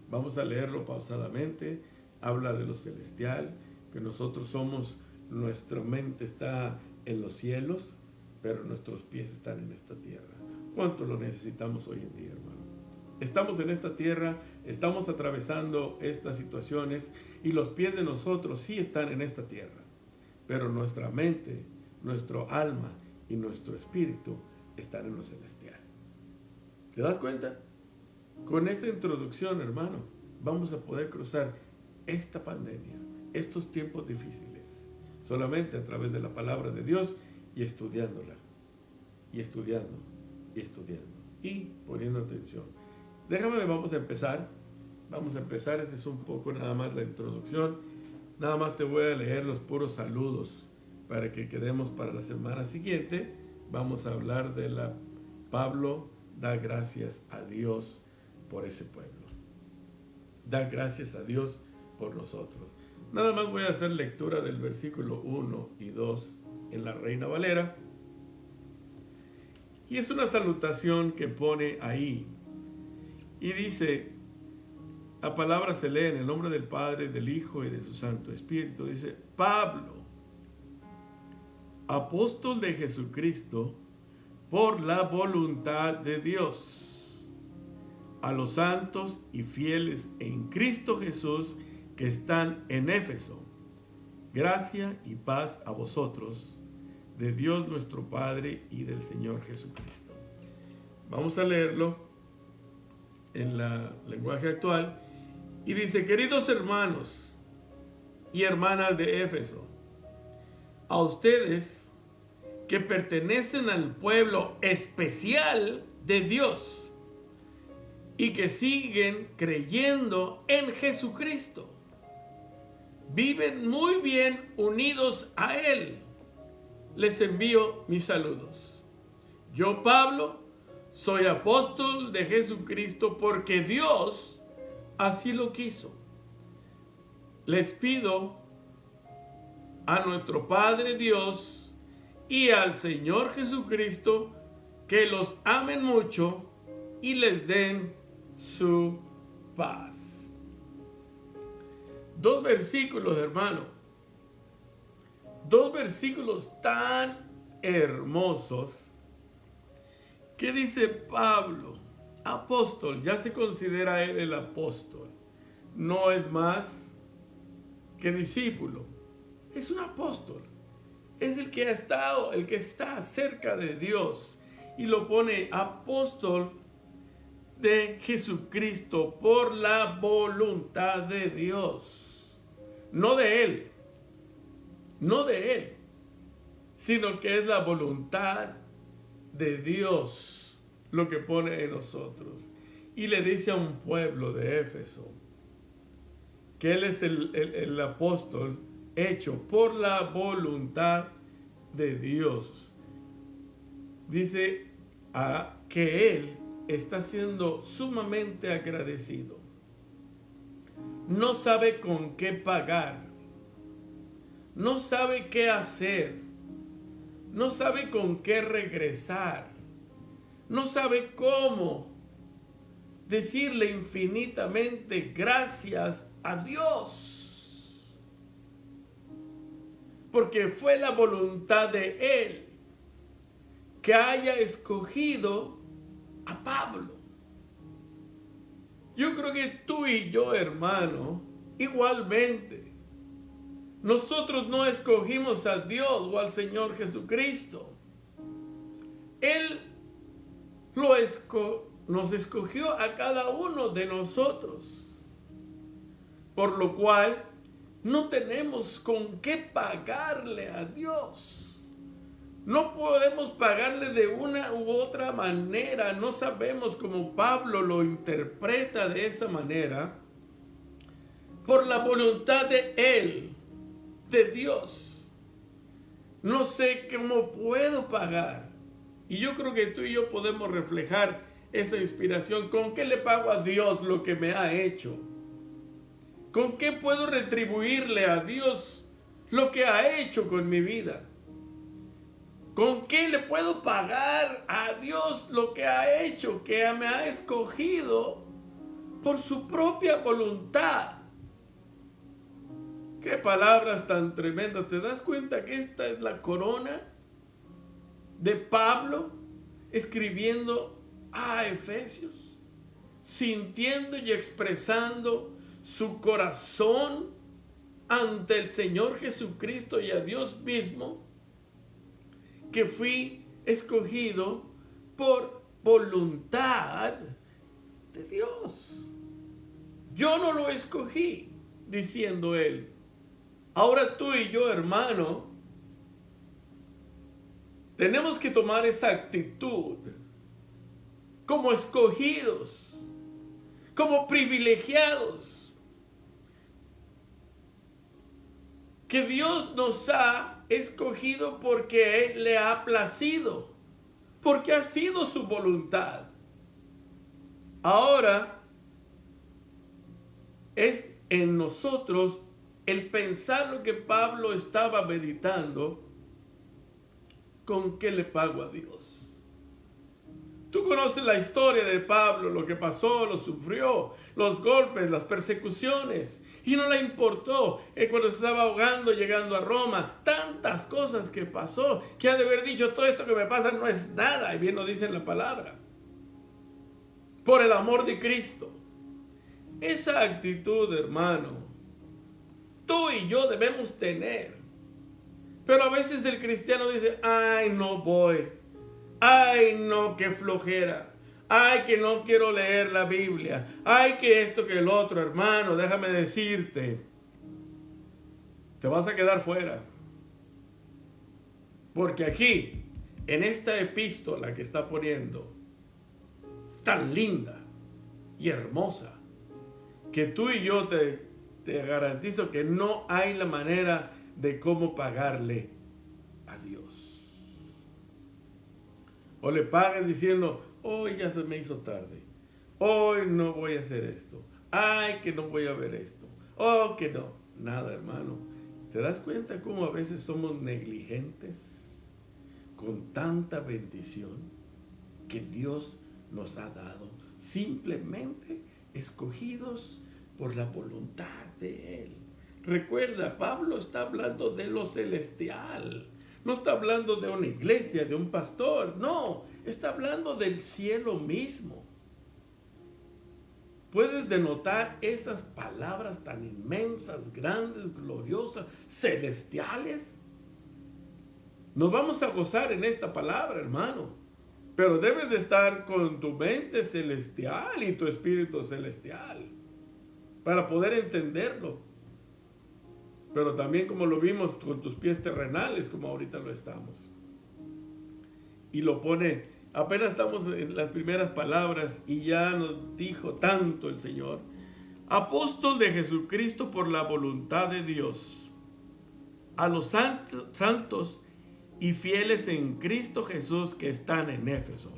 Vamos a leerlo pausadamente. Habla de lo celestial, que nosotros somos, nuestra mente está en los cielos, pero nuestros pies están en esta tierra. ¿Cuánto lo necesitamos hoy en día, hermano? Estamos en esta tierra, estamos atravesando estas situaciones y los pies de nosotros sí están en esta tierra, pero nuestra mente, nuestro alma y nuestro espíritu están en lo celestial. ¿Te das cuenta? Con esta introducción, hermano, vamos a poder cruzar esta pandemia, estos tiempos difíciles, solamente a través de la palabra de Dios y estudiándola, y estudiando estudiando y poniendo atención. Vamos a empezar. Esta es un poco nada más la introducción. Nada más te voy a leer los puros saludos para que quedemos para la semana siguiente. Vamos a hablar de Pablo da gracias a Dios por ese pueblo. Da gracias a Dios por nosotros. Nada más voy a hacer lectura del versículo 1 y 2 en la Reina Valera. Y es una salutación que pone ahí. Y dice, la palabra se lee en el nombre del Padre, del Hijo y de su Santo Espíritu. Dice, Pablo, apóstol de Jesucristo, por la voluntad de Dios, a los santos y fieles en Cristo Jesús que están en Éfeso. Gracia y paz a vosotros, de Dios nuestro Padre y del Señor Jesucristo. Vamos a leerlo en la lenguaje actual. Y dice, queridos hermanos y hermanas de Éfeso, a ustedes que pertenecen al pueblo especial de Dios y que siguen creyendo en Jesucristo, viven muy bien unidos a Él. Les envío mis saludos. Yo, Pablo, soy apóstol de Jesucristo porque Dios así lo quiso. Les pido a nuestro Padre Dios y al Señor Jesucristo que los amen mucho y les den su paz. Dos versículos, hermano. Dos versículos tan hermosos. ¿Qué dice Pablo? Apóstol, ya se considera él el apóstol. No es más que discípulo. Es un apóstol. Es el que ha estado, el que está cerca de Dios. Y lo pone apóstol de Jesucristo por la voluntad de Dios. No de él. No de él. Sino que es la voluntad de Dios lo que pone en nosotros. Y le dice a un pueblo de Éfeso que él es el apóstol hecho por la voluntad de Dios. Dice que él está siendo sumamente agradecido. No sabe con qué pagar. No sabe qué hacer. No sabe con qué regresar. No sabe cómo decirle infinitamente gracias a Dios. Porque fue la voluntad de Él que haya escogido a Pablo. Yo creo que tú y yo, hermano, igualmente, nosotros no escogimos a Dios o al Señor Jesucristo. Él nos escogió a cada uno de nosotros. Por lo cual, no tenemos con qué pagarle a Dios. No podemos pagarle de una u otra manera. No sabemos cómo Pablo lo interpreta de esa manera. Por la voluntad de Él, de Dios. No sé cómo puedo pagar. Y yo creo que tú y yo podemos reflejar esa inspiración. ¿Con qué le pago a Dios lo que me ha hecho? ¿Con qué puedo retribuirle a Dios lo que ha hecho con mi vida? ¿Con qué le puedo pagar a Dios lo que ha hecho, que me ha escogido por su propia voluntad? Qué palabras tan tremendas. ¿Te das cuenta que esta es la corona de Pablo escribiendo a Efesios? Sintiendo y expresando su corazón ante el Señor Jesucristo y a Dios mismo, que fui escogido por voluntad de Dios. Yo no lo escogí, diciendo él. Ahora tú y yo, hermano, tenemos que tomar esa actitud como escogidos, como privilegiados, que Dios nos ha escogido porque a Él le ha placido, porque ha sido su voluntad. Ahora es en nosotros el pensar lo que Pablo estaba meditando: ¿con qué le pago a Dios? Tú conoces la historia de Pablo, lo que pasó, lo sufrió, los golpes, las persecuciones, y no le importó. Cuando se estaba ahogando llegando a Roma, tantas cosas que pasó, que ha de haber dicho: todo esto que me pasa no es nada, y bien lo dice en la palabra, por el amor de Cristo. Esa actitud, hermano, tú y yo debemos tener. Pero a veces el cristiano dice: ay, no voy. Ay, no, qué flojera. Ay, que no quiero leer la Biblia. Ay, que esto, que el otro. Hermano, déjame decirte, te vas a quedar fuera. Porque aquí, en esta epístola que está poniendo, es tan linda y hermosa, que tú y yo te garantizo que no hay la manera de cómo pagarle a Dios. O le pagas diciendo: hoy ya se me hizo tarde, hoy no voy a hacer esto, ay, que no voy a ver esto, oh, que no. Nada, hermano. ¿Te das cuenta cómo a veces somos negligentes con tanta bendición que Dios nos ha dado, simplemente escogidos por la voluntad de Él? Recuerda, Pablo está hablando de lo celestial. No está hablando de una iglesia, de un pastor. No, está hablando del cielo mismo. ¿Puedes denotar esas palabras tan inmensas, grandes, gloriosas, celestiales? Nos vamos a gozar en esta palabra, hermano. Pero debes de estar con tu mente celestial y tu espíritu celestial para poder entenderlo. Pero también, como lo vimos, con tus pies terrenales, como ahorita lo estamos. Y lo pone, apenas estamos en las primeras palabras y ya nos dijo tanto el Señor: apóstol de Jesucristo por la voluntad de Dios, a los santos y fieles en Cristo Jesús que están en Éfeso.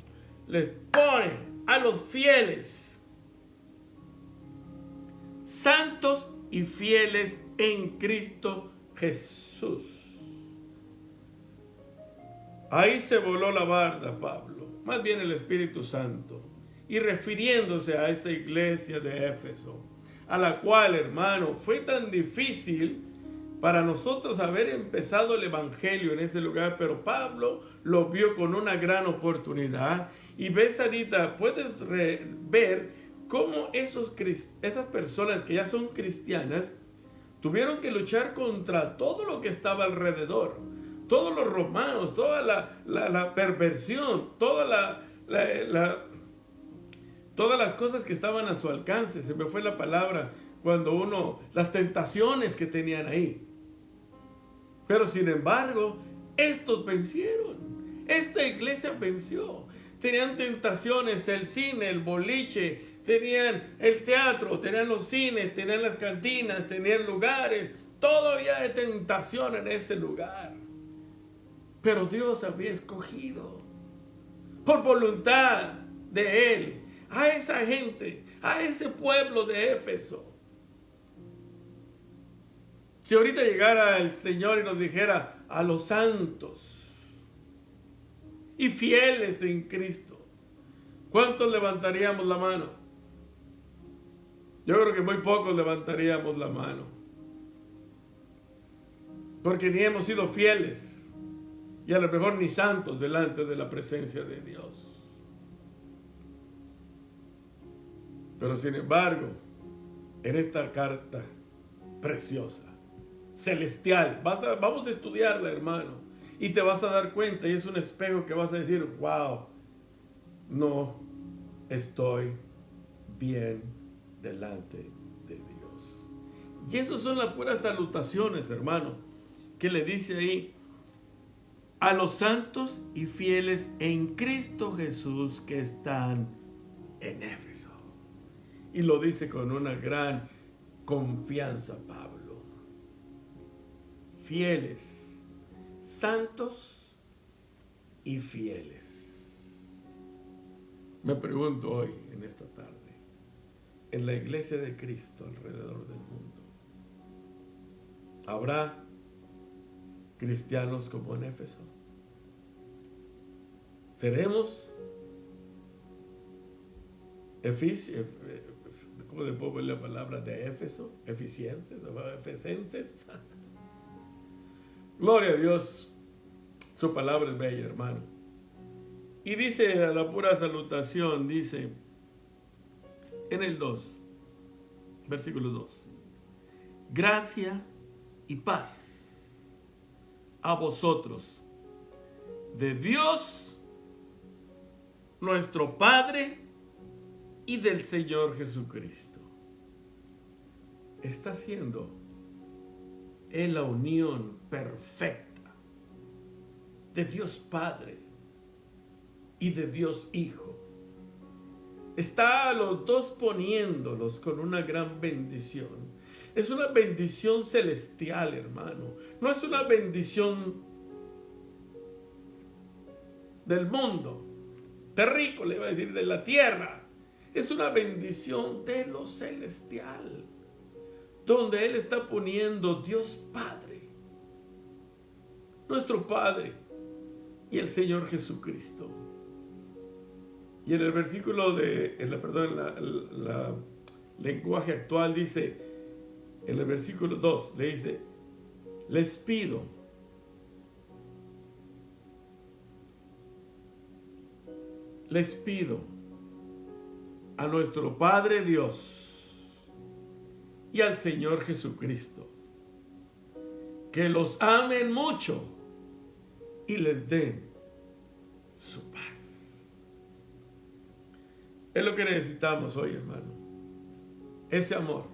Les pone a los fieles, santos y fieles en Cristo Jesús. Ahí se voló la barda Pablo, más bien el Espíritu Santo, y refiriéndose a esa iglesia de Éfeso, a la cual, hermano, fue tan difícil para nosotros haber empezado el evangelio en ese lugar, pero Pablo lo vio con una gran oportunidad. Y ves, Anita, puedes ver cómo esas personas que ya son cristianas tuvieron que luchar contra todo lo que estaba alrededor, todos los romanos, toda la perversión, todas las cosas que estaban a su alcance. Se me fue la palabra, las tentaciones que tenían ahí. Pero sin embargo, estos vencieron. Esta iglesia venció. Tenían tentaciones, el cine, el boliche, tenían el teatro, tenían los cines, tenían las cantinas, tenían lugares. Todavía hay tentación en ese lugar. Pero Dios había escogido, por voluntad de Él, a esa gente, a ese pueblo de Éfeso. Si ahorita llegara el Señor y nos dijera: a los santos y fieles en Cristo, ¿cuántos levantaríamos la mano? Yo creo que muy pocos levantaríamos la mano, porque ni hemos sido fieles y a lo mejor ni santos delante de la presencia de Dios. Pero sin embargo, en esta carta preciosa, celestial, vamos a estudiarla, hermano, y te vas a dar cuenta, y es un espejo que vas a decir: wow, no estoy bien delante de Dios. Y esas son las puras salutaciones, hermano, que le dice ahí: a los santos y fieles en Cristo Jesús que están en Éfeso. Y lo dice con una gran confianza Pablo. Fieles, santos y fieles. Me pregunto hoy, en esta tarde, en la iglesia de Cristo alrededor del mundo, ¿habrá cristianos como en Éfeso? ¿Seremos ¿cómo le puedo poner la palabra de Éfeso? Eficientes, efesenses. Gloria a Dios, su palabra es bella, hermano. Y dice a la pura salutación, dice en el 2, versículo 2, gracia y paz a vosotros, de Dios nuestro Padre y del Señor Jesucristo. Está haciendo en la unión perfecta de Dios Padre y de Dios Hijo. Está a los dos poniéndolos con una gran bendición. Es una bendición celestial, hermano. No es una bendición del mundo, terrícola, iba a decir, de la tierra. Es una bendición de lo celestial, donde Él está poniendo Dios Padre, nuestro Padre, y el Señor Jesucristo. Y en el versículo la lenguaje actual dice, en el versículo 2 le dice, les pido a nuestro Padre Dios y al Señor Jesucristo que los amen mucho y les den su paz. Es lo que necesitamos hoy, hermano. Ese amor.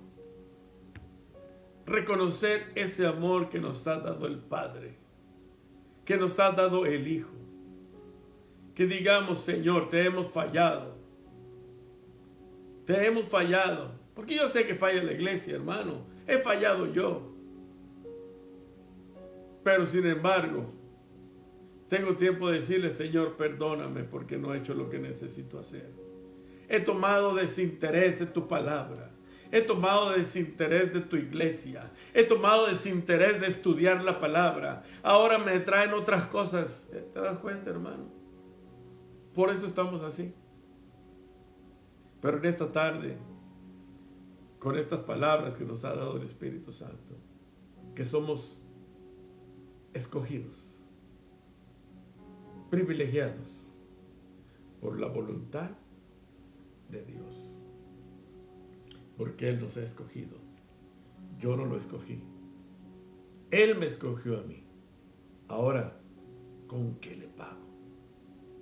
Reconocer ese amor que nos ha dado el Padre, que nos ha dado el Hijo. Que digamos, Señor, te hemos fallado. Te hemos fallado. Porque yo sé que falla la iglesia, hermano. He fallado yo. Pero sin embargo, tengo tiempo de decirle, Señor, perdóname porque no he hecho lo que necesito hacer. He tomado desinterés de tu palabra. He tomado desinterés de tu iglesia. He tomado desinterés de estudiar la palabra. Ahora me traen otras cosas. ¿Te das cuenta, hermano? Por eso estamos así. Pero en esta tarde, con estas palabras que nos ha dado el Espíritu Santo, que somos escogidos, privilegiados por la voluntad de Dios, porque Él nos ha escogido. Yo no lo escogí. Él me escogió a mí. Ahora, ¿con qué le pago?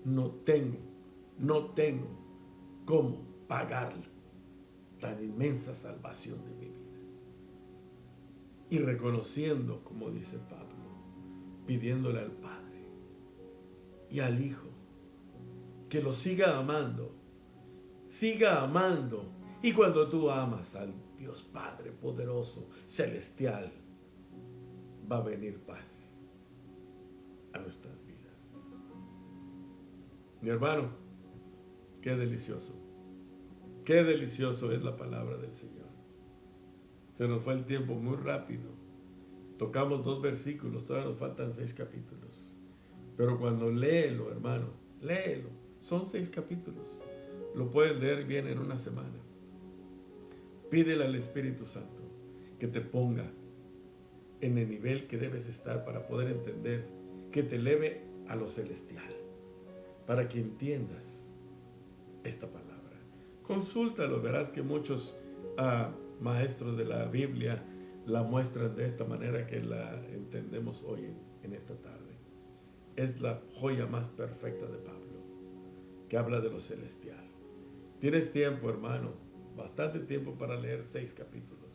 No tengo cómo pagarle tan inmensa salvación de mi vida. Y reconociendo, como dice Pablo, pidiéndole al Padre y al Hijo que lo siga amando. Y cuando tú amas al Dios Padre poderoso, celestial, va a venir paz a nuestras vidas. Mi hermano, qué delicioso es la palabra del Señor. Se nos fue el tiempo muy rápido. Tocamos 2 versículos, todavía nos faltan 6 capítulos. Pero cuando léelo, hermano, léelo. Son 6 capítulos. Lo puedes leer bien en una semana. Pídele al Espíritu Santo que te ponga en el nivel que debes estar para poder entender, que te eleve a lo celestial, para que entiendas esta palabra. Consúltalo, verás que muchos maestros de la Biblia la muestran de esta manera que la entendemos hoy en esta tarde. Es la joya más perfecta de Pablo, que habla de lo celestial. Tienes tiempo, hermano, bastante tiempo para leer 6 capítulos.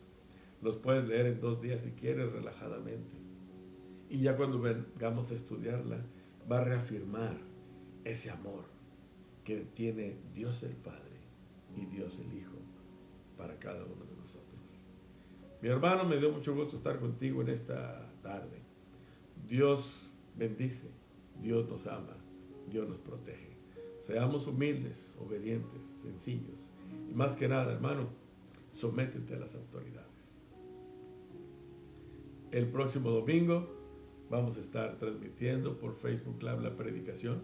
Los puedes leer en 2 días si quieres, relajadamente. Y ya cuando vengamos a estudiarla, va a reafirmar ese amor que tiene Dios el Padre y Dios el Hijo para cada uno de nosotros. Mi hermano, me dio mucho gusto estar contigo en esta tarde. Dios bendice, Dios nos ama, Dios nos protege. Seamos humildes, obedientes, sencillos. Y más que nada, hermano, sométete a las autoridades. El próximo domingo vamos a estar transmitiendo por Facebook Live la predicación.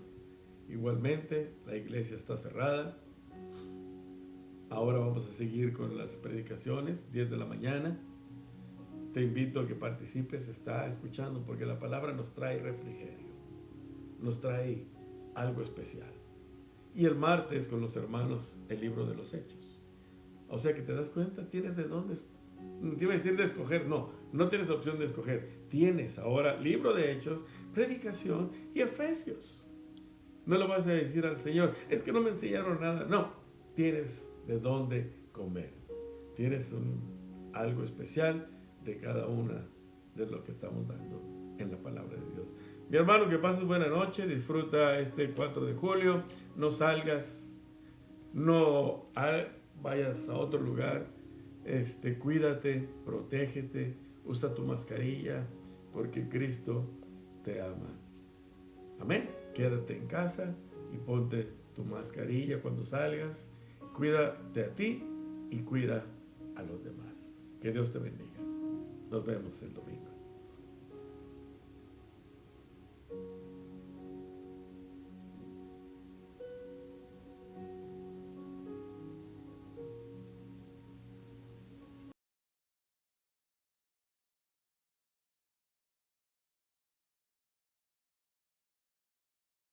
Igualmente, la iglesia está cerrada. Ahora vamos a seguir con las predicaciones, 10 de la mañana. Te invito a que participes, está escuchando, porque la palabra nos trae refrigerio, nos trae algo especial. Y el martes con los hermanos, el libro de los Hechos. O sea que te das cuenta, tienes de dónde, te iba a decir de escoger, no tienes opción de escoger. Tienes ahora libro de Hechos, predicación y Efesios. No lo vas a decir al Señor, es que no me enseñaron nada. No, tienes de dónde comer. Tienes algo especial de cada una de lo que estamos dando en la palabra de Dios. Mi hermano, que pases buena noche, disfruta este 4 de julio, no salgas, no vayas a otro lugar, cuídate, protégete, usa tu mascarilla, porque Cristo te ama. Amén. Quédate en casa y ponte tu mascarilla cuando salgas, cuídate a ti y cuida a los demás. Que Dios te bendiga. Nos vemos el domingo.